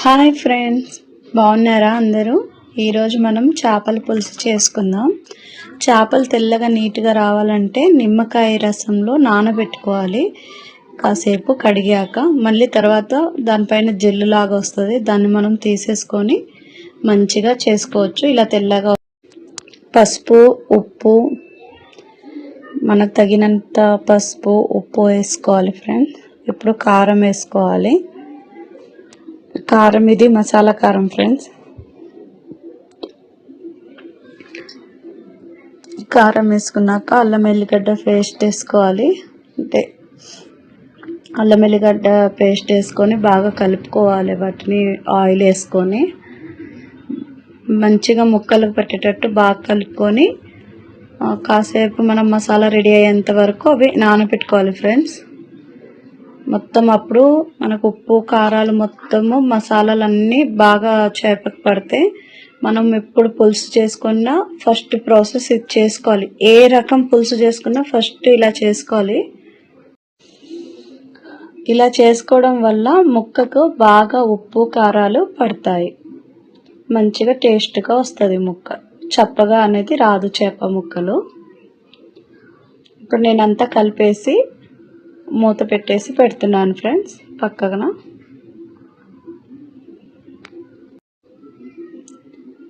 Hi friends, బాగున్నారా అందరూ? ఈరోజు మనం చేపల పులుసు చేసుకుందాం. చేపలు తెల్లగా నీట్గా రావాలంటే నిమ్మకాయ రసంలో నానబెట్టుకోవాలి. కాసేపు కడిగాక మళ్ళీ తర్వాత దానిపైన జెల్లు లాగా వస్తుంది, దాన్ని మనం తీసేసుకొని మంచిగా చేసుకోవచ్చు. ఇలా తెల్లగా పసుపు, ఉప్పు, మనకు తగినంత పసుపు, ఉప్పు వేసుకోవాలి ఫ్రెండ్స్. ఇప్పుడు కారం వేసుకోవాలి. కారం ఇది మసాలా కారం ఫ్రెండ్స్. కారం వేసుకున్నాక అల్లం ఎల్లిగడ్డ పేస్ట్ వేసుకోవాలి. అంటే అల్లం ఎల్లిగడ్డ పేస్ట్ వేసుకొని బాగా కలుపుకోవాలి. వాటిని ఆయిల్ వేసుకొని మంచిగా ముక్కలకు పెట్టేటట్టు బాగా కలుపుకొని కాసేపు మనం మసాలా రెడీ అయ్యేంత వరకు అవి నానబెట్టుకోవాలి ఫ్రెండ్స్. మొత్తం అప్పుడు మనకు ఉప్పు కారాలు మొత్తము మసాలాలన్నీ బాగా చేపకు పడితే మనం ఎప్పుడు పులుసు చేసుకున్నా ఫస్ట్ ప్రాసెస్ ఇది చేసుకోవాలి. ఏ రకం పులుసు చేసుకున్నా ఫస్ట్ ఇలా చేసుకోవాలి. ఇలా చేసుకోవడం వల్ల ముక్కకు బాగా ఉప్పు కారాలు పడతాయి, మంచిగా టేస్ట్గా వస్తుంది ముక్క. చప్పగా అనేది రాదు చేప ముక్కలు. ఇప్పుడు నేనంతా కలిపేసి మూత పెట్టేసి పెడుతున్నాను ఫ్రెండ్స్ పక్కన.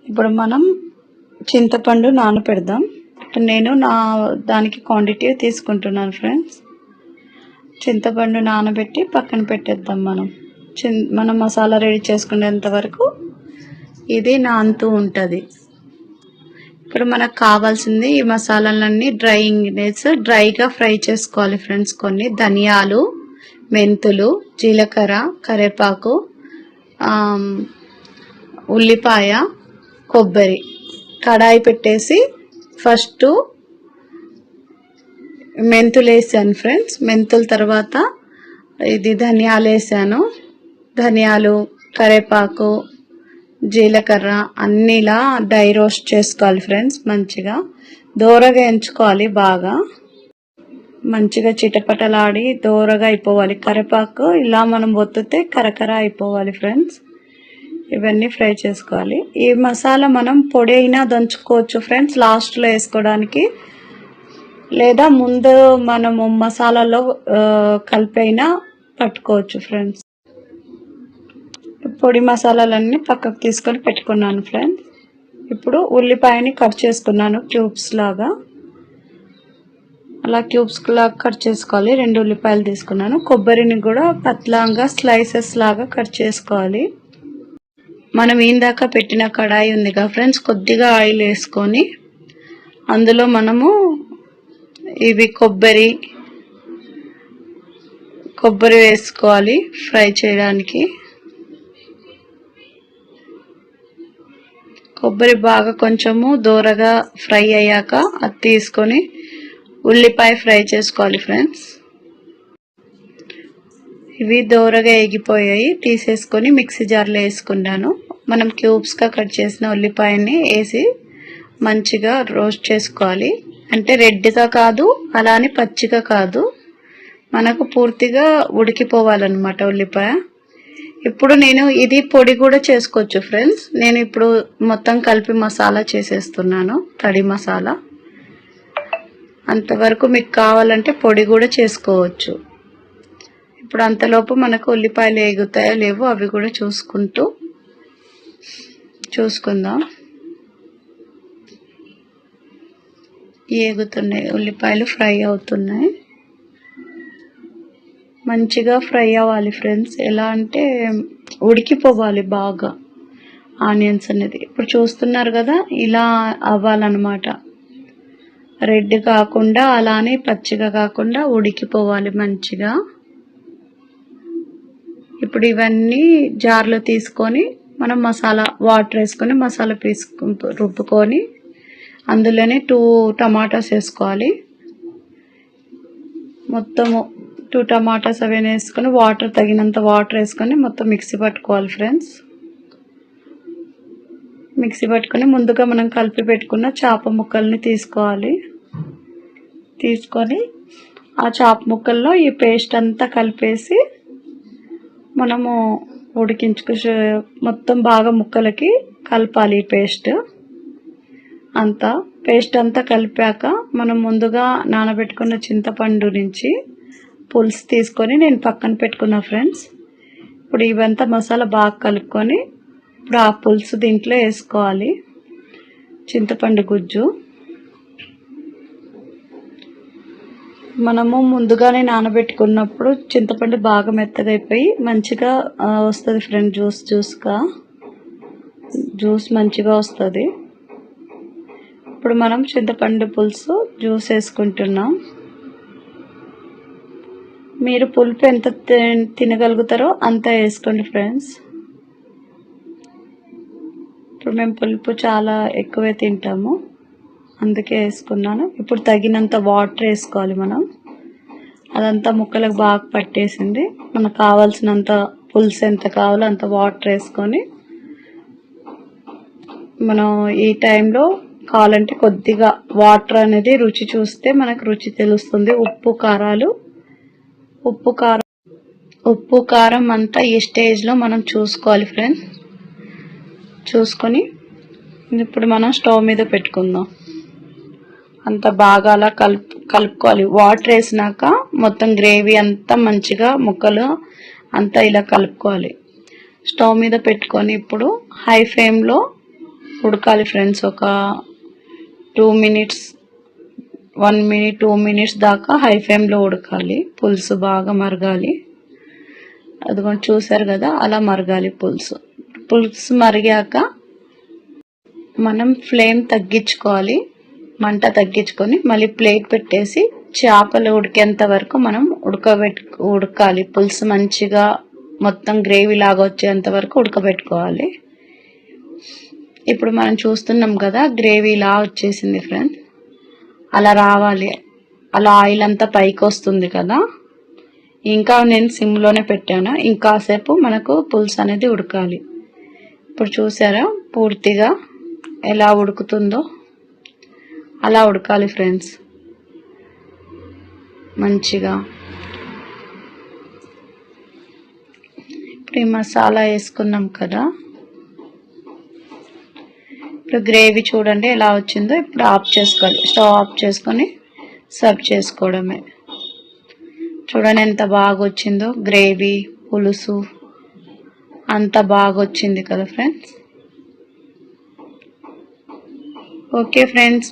ఇప్పుడు మనం చింతపండు నానపెడదాం. నేను దానికి క్వాంటిటీ తీసుకుంటున్నాను ఫ్రెండ్స్. చింతపండు నానబెట్టి పక్కన పెట్టేద్దాం. మనం మసాలా రెడీ చేసుకునేంత వరకు ఇది నానుతూ ఉంటుంది. ఇప్పుడు మనకు కావాల్సింది ఈ మసాలాలన్నీ డ్రై ఇంగ్రీడియంట్స్ డ్రైగా ఫ్రై చేసుకోవాలి ఫ్రెండ్స్. కొన్ని ధనియాలు, మెంతులు, జీలకర్ర, కరివేపాకు, ఉల్లిపాయ, కొబ్బరి కడాయి పెట్టేసి ఫస్ట్ మెంతులు వేసాను ఫ్రెండ్స్. మెంతుల తర్వాత ఇది ధనియాలు వేసాను. ధనియాలు, కరివేపాకు, జీలకర్ర అన్నిలా డ్రై రోస్ట్ చేసుకోవాలి ఫ్రెండ్స్. మంచిగా దోరగా ఎంచుకోవాలి. బాగా మంచిగా చిటపటలాడి దోరగా అయిపోవాలి. కరివేపాకు ఇలా మనం ఒత్తితే కరకర అయిపోవాలి ఫ్రెండ్స్. ఇవన్నీ ఫ్రై చేసుకోవాలి. ఈ మసాలా మనం పొడి అయినా దంచుకోవచ్చు ఫ్రెండ్స్ లాస్ట్లో వేసుకోవడానికి, లేదా ముందు మనము మసాలాలో కలిపైనా పట్టుకోవచ్చు ఫ్రెండ్స్. పొడి మసాలాలన్నీ పక్కకు తీసుకొని పెట్టుకున్నాను ఫ్రెండ్స్. ఇప్పుడు ఉల్లిపాయని కట్ చేసుకున్నాను క్యూబ్స్ లాగా. అలా క్యూబ్స్ లాగా కట్ చేసుకోవాలి. 2 ఉల్లిపాయలు తీసుకున్నాను. కొబ్బరిని కూడా పత్లాంగా స్లైసెస్ లాగా కట్ చేసుకోవాలి. మనం ఇందాక పెట్టిన కడాయి ఉందిగా ఫ్రెండ్స్, కొద్దిగా ఆయిల్ వేసుకొని అందులో మనము ఇవి కొబ్బరి వేసుకోవాలి ఫ్రై చేయడానికి. కొబ్బరి బాగా కొంచెము దూరగా ఫ్రై అయ్యాక అది తీసుకొని ఉల్లిపాయ ఫ్రై చేసుకోవాలి ఫ్రెండ్స్. ఇవి దూరగా ఎగిపోయాయి, తీసేసుకొని మిక్సీ జార్లో వేసుకున్నాను. మనం క్యూబ్స్గా కట్ చేసిన ఉల్లిపాయని వేసి మంచిగా రోస్ట్ చేసుకోవాలి. అంటే రెడ్గా కాదు, అలానే పచ్చిగా కాదు, మనకు పూర్తిగా ఉడికిపోవాలన్నమాట ఉల్లిపాయ. ఇప్పుడు నేను ఇది పొడి కూడా చేసుకోవచ్చు ఫ్రెండ్స్. నేను ఇప్పుడు మొత్తం కలిపి మసాలా చేసేస్తున్నాను, తడి మసాలా. అంతవరకు మీకు కావాలంటే పొడి కూడా చేసుకోవచ్చు. ఇప్పుడు అంతలోపు మనకు ఉల్లిపాయలు ఎగుతాయో లేవో అవి కూడా చూసుకుందాం. ఎగుతున్నాయి, ఉల్లిపాయలు ఫ్రై అవుతున్నాయి. మంచిగా ఫ్రై అవ్వాలి ఫ్రెండ్స్. ఎలా అంటే ఉడికిపోవాలి బాగా ఆనియన్స్ అనేది. ఇప్పుడు చూస్తున్నారు కదా, ఇలా అవ్వాలన్నమాట. రెడ్ కాకుండా అలానే పచ్చిగా కాకుండా ఉడికిపోవాలి మంచిగా. ఇప్పుడు ఇవన్నీ జార్లో తీసుకొని మనం వాటర్ వేసుకొని మసాలా రుబ్బుకొని అందులోనే 2 టమాటాస్ వేసుకోవాలి. మొత్తము 2 టమాటాస్ అవి వేసుకొని తగినంత వాటర్ వేసుకొని మొత్తం మిక్సీ పట్టుకోవాలి ఫ్రెండ్స్. మిక్సీ పట్టుకొని ముందుగా మనం కలిపి పెట్టుకున్న చేప ముక్కల్ని తీసుకొని ఆ చేప ముక్కల్లో ఈ పేస్ట్ అంతా కలిపేసి మనము మొత్తం బాగా ముక్కలకి కలపాలి పేస్ట్ అంతా కలిపాక మనం ముందుగా నానబెట్టుకున్న చింతపండు నుంచి పులుసు తీసుకొని నేను పక్కన పెట్టుకున్నా ఫ్రెండ్స్. ఇప్పుడు ఇవంతా మసాలా బాగా కలుపుకొని ఇప్పుడు ఆ పులుసు దీంట్లో వేసుకోవాలి. చింతపండు గుజ్జు మనము ముందుగానే నానబెట్టుకున్నప్పుడు చింతపండు బాగా మెత్తగైపోయి మంచిగా వస్తుంది ఫ్రెండ్. జ్యూస్ మంచిగా వస్తుంది. ఇప్పుడు మనం చింతపండు పులుసు జ్యూస్ వేసుకుంటున్నాం. మీరు పులుపు ఎంత తినగలుగుతారో అంత వేసుకోండి ఫ్రెండ్స్. ఇప్పుడు మేము పులుపు చాలా ఎక్కువే తింటాము, అందుకే వేసుకున్నాను. ఇప్పుడు తగినంత వాటర్ వేసుకోవాలి మనం. అదంతా ముక్కలకు బాగా పట్టేసింది. మనకు కావాల్సినంత పులుసు ఎంత కావాలో అంత వాటర్ వేసుకొని మనం ఈ టైంలో కావాలంటే కొద్దిగా వాటర్ అనేది రుచి చూస్తే మనకు రుచి తెలుస్తుంది. ఉప్పు కారం అంతా ఈ స్టేజ్లో మనం చూసుకోవాలి ఫ్రెండ్స్. చూసుకొని ఇప్పుడు మనం స్టవ్ మీద పెట్టుకుందాం. అంత బాగా అలా కలుపుకోవాలి. వాటర్ వేసినాక మొత్తం గ్రేవీ అంతా మంచిగా ముక్కలు అంతా ఇలా కలుపుకోవాలి. స్టవ్ మీద పెట్టుకొని ఇప్పుడు హై ఫ్లేమ్లో ఉడకాలి ఫ్రెండ్స్. ఒక 2 minutes 1 minute 2 minutes దాకా హై ఫ్లేమ్లో ఉడకాలి. పులుసు బాగా మరగాలి. అదిగోండి చూసారు కదా, అలా మరగాలి పులుసు మరిగాక మనం ఫ్లేమ్ తగ్గించుకోవాలి. మంట తగ్గించుకొని మళ్ళీ ప్లేట్ పెట్టేసి చేపలు ఉడికేంత వరకు మనం ఉడకాలి. పులుసు మంచిగా మొత్తం గ్రేవీ లాగా వచ్చేంత వరకు ఉడకబెట్టుకోవాలి. ఇప్పుడు మనం చూస్తున్నాం కదా, గ్రేవీ ఇలా వచ్చేసింది ఫ్రెండ్స్. అలా రావాలి. అలా ఆయిల్ అంతా పైకి వస్తుంది కదా. ఇంకా నేను సిమ్లోనే పెట్టాను. ఇంకాసేపు మనకు పులుసు అనేది ఉడకాలి. ఇప్పుడు చూసారా పూర్తిగా ఎలా ఉడుకుతుందో, అలా ఉడకాలి ఫ్రెండ్స్ మంచిగా. ఇప్పుడు ఈ మసాలా వేసుకున్నాం కదా. ఇప్పుడు గ్రేవీ చూడండి ఎలా వచ్చిందో. ఇప్పుడు ఆఫ్ చేసుకోవాలి. స్టవ్ ఆఫ్ చేసుకొని సర్వ్ చేసుకోవడమే. చూడండి ఎంత బాగా వచ్చిందో గ్రేవీ, పులుసు అంత బాగా వచ్చింది కదా ఫ్రెండ్స్. Okay friends.